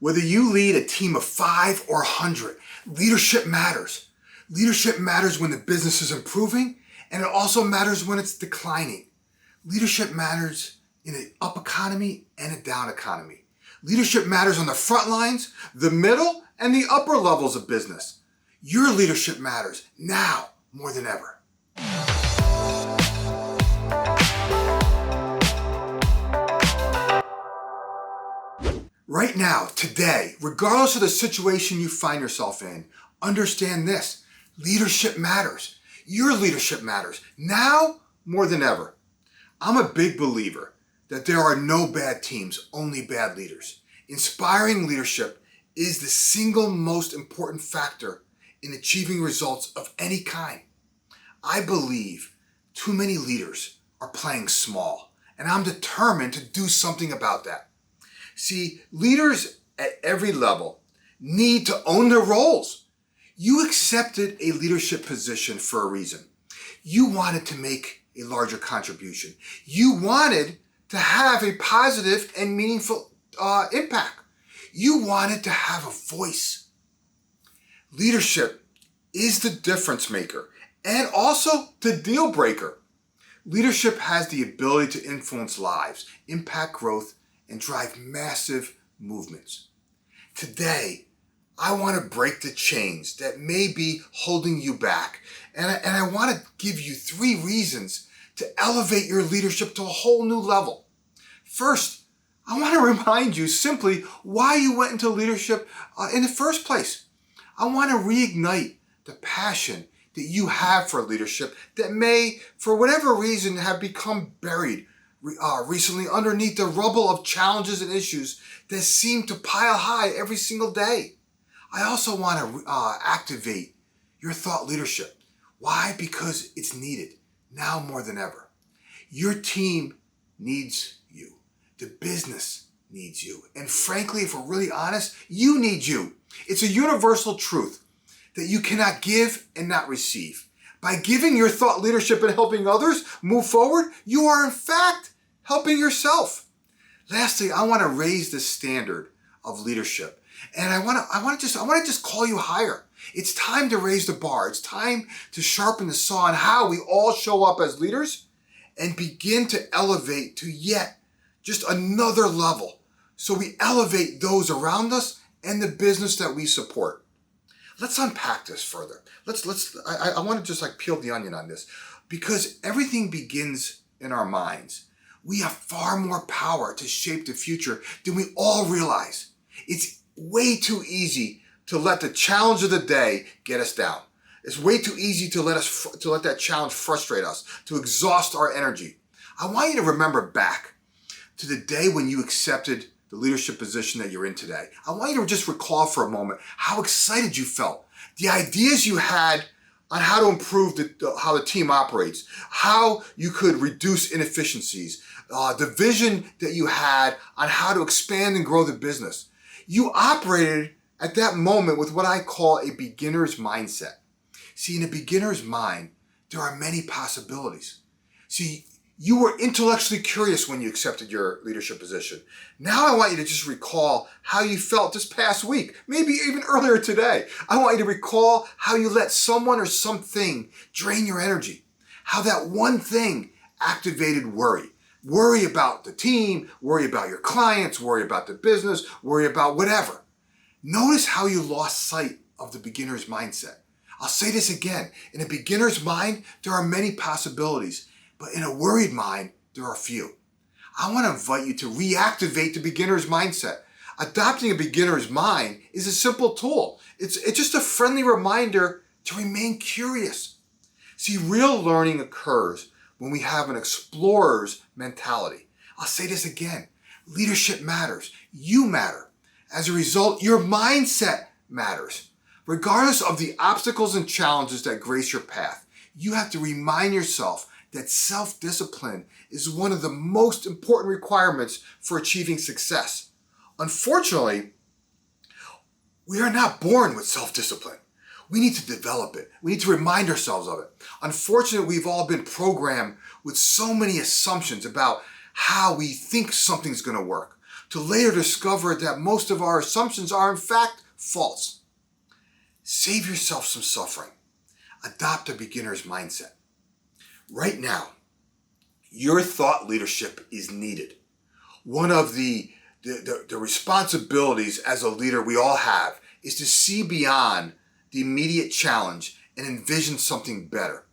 Whether you lead a team of 5 or 100, leadership matters. Leadership matters when the business is improving, and it also matters when it's declining. Leadership matters in an up economy and a down economy. Leadership matters on the front lines, the middle, and the upper levels of business. Your leadership matters now more than ever. Right now, today, regardless of the situation you find yourself in, understand this: leadership matters. Your leadership matters now more than ever. I'm a big believer that there are no bad teams, only bad leaders. Inspiring leadership is the single most important factor in achieving results of any kind. I believe too many leaders are playing small, and I'm determined to do something about that. See, leaders at every level need to own their roles. You accepted a leadership position for a reason. You wanted to make a larger contribution. You wanted to have a positive and meaningful impact. You wanted to have a voice. Leadership is the difference maker and also the deal breaker. Leadership has the ability to influence lives, impact growth, and drive massive movements. Today, I want to break the chains that may be holding you back. And I want to give you 3 reasons to elevate your leadership to a whole new level. First, I want to remind you simply why you went into leadership in the first place. I want to reignite the passion that you have for leadership that may, for whatever reason, have become buried recently underneath the rubble of challenges and issues that seem to pile high every single day. I also want to activate your thought leadership. Why? Because it's needed now more than ever. Your team needs you. The business needs you. And frankly, if we're really honest, you need you. It's a universal truth that you cannot give and not receive. By giving your thought leadership and helping others move forward, you are in fact helping yourself. Lastly, I want to raise the standard of leadership. And I want to just call you higher. It's time to raise the bar. It's time to sharpen the saw on how we all show up as leaders and begin to elevate to yet just another level. So we elevate those around us and the business that we support. Let's unpack this further. I want to just peel the onion on this, because everything begins in our minds. We have far more power to shape the future than we all realize. It's way too easy to let the challenge of the day get us down. It's way too easy to let that challenge frustrate us, to exhaust our energy. I want you to remember back to the day when you accepted the leadership position that you're in today. I want you to just recall for a moment how excited you felt, the ideas you had on how to improve how the team operates, how you could reduce inefficiencies, the vision that you had on how to expand and grow the business. You operated at that moment with what I call a beginner's mindset. See, in a beginner's mind, there are many possibilities. See, you were intellectually curious when you accepted your leadership position. Now I want you to just recall how you felt this past week, maybe even earlier today. I want you to recall how you let someone or something drain your energy, how that one thing activated worry. Worry about the team, worry about your clients, worry about the business, worry about whatever. Notice how you lost sight of the beginner's mindset. I'll say this again. In a beginner's mind, there are many possibilities, but in a worried mind, there are few. I want to invite you to reactivate the beginner's mindset. Adopting a beginner's mind is a simple tool. It's just a friendly reminder to remain curious. See, real learning occurs when we have an explorer's mentality. I'll say this again. Leadership matters. You matter. As a result, your mindset matters. Regardless of the obstacles and challenges that grace your path, you have to remind yourself that self-discipline is one of the most important requirements for achieving success. Unfortunately, we are not born with self-discipline. We need to develop it. We need to remind ourselves of it. Unfortunately, we've all been programmed with so many assumptions about how we think something's going to work. to later discover that most of our assumptions are in fact false. Save yourself some suffering. Adopt a beginner's mindset. Right now, your thought leadership is needed. One of the responsibilities as a leader we all have is to see beyond the immediate challenge and envision something better.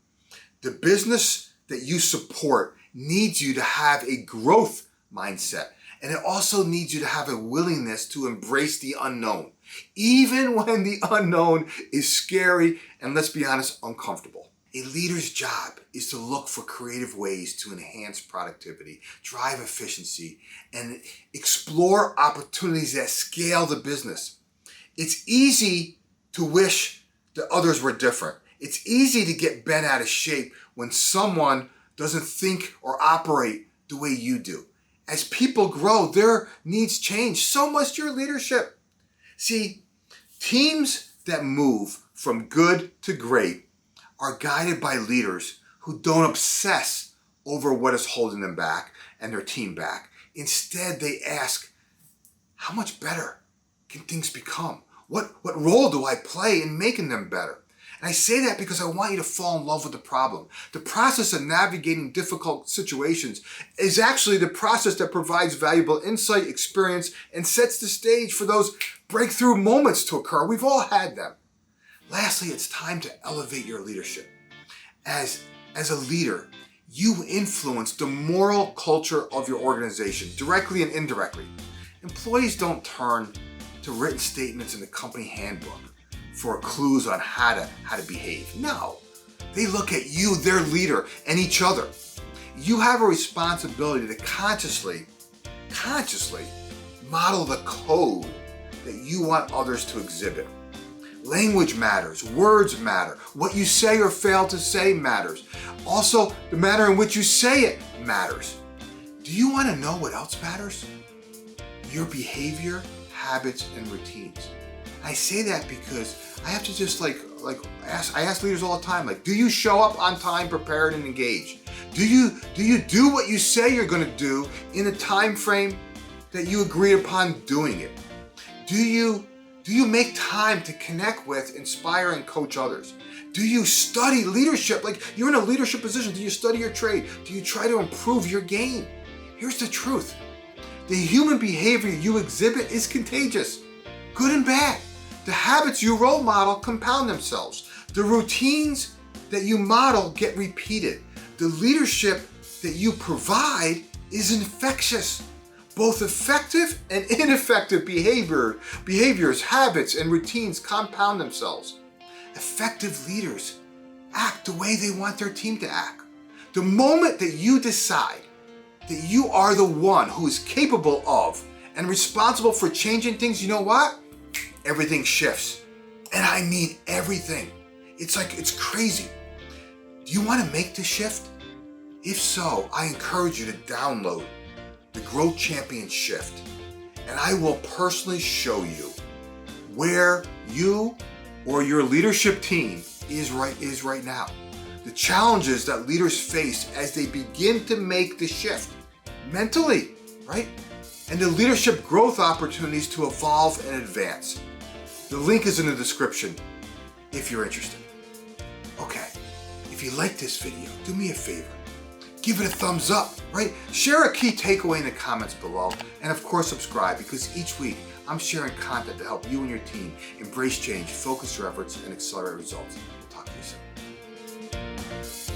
The business that you support needs you to have a growth mindset, and it also needs you to have a willingness to embrace the unknown, even when the unknown is scary and, let's be honest, uncomfortable. A leader's job is to look for creative ways to enhance productivity, drive efficiency, and explore opportunities that scale the business. It's easy to wish that others were different. It's easy to get bent out of shape when someone doesn't think or operate the way you do. As people grow, their needs change. So must your leadership. See, teams that move from good to great are guided by leaders who don't obsess over what is holding them back and their team back. Instead, they ask, how much better can things become? What role do I play in making them better? And I say that because I want you to fall in love with the problem. The process of navigating difficult situations is actually the process that provides valuable insight, experience, and sets the stage for those breakthrough moments to occur. We've all had them. Lastly, it's time to elevate your leadership. As a leader, you influence the moral culture of your organization, directly and indirectly. Employees don't turn to written statements in the company handbook for clues on how to behave. No, they look at you, their leader, and each other. You have a responsibility to consciously model the code that you want others to exhibit. Language matters, words matter, what you say or fail to say matters. Also, the manner in which you say it matters. Do you want to know what else matters? Your behavior, habits, and routines. I say that because I have to just I ask leaders all the time, do you show up on time, prepared, and engaged? Do you do what you say you're going to do in a time frame that you agree upon doing it? Do you make time to connect with, inspire, and coach others? Do you study leadership? You're in a leadership position. Do you study your trade? Do you try to improve your game? Here's the truth. The human behavior you exhibit is contagious, good and bad. The habits you role model compound themselves. The routines that you model get repeated. The leadership that you provide is infectious. Both effective and ineffective behaviors, habits, and routines compound themselves. Effective leaders act the way they want their team to act. The moment that you decide that you are the one who is capable of and responsible for changing things, you know what? Everything shifts. And I mean everything. It's crazy. Do you want to make the shift? If so, I encourage you to download the Growth Champion Shift, and I will personally show you where you or your leadership team is right now. The challenges that leaders face as they begin to make the shift mentally, right? And the leadership growth opportunities to evolve and advance. The link is in the description if you're interested. Okay, if you like this video, do me a favor. Give it a thumbs up, right? Share a key takeaway in the comments below. And of course, subscribe, because each week I'm sharing content to help you and your team embrace change, focus your efforts, and accelerate results. Talk to you soon.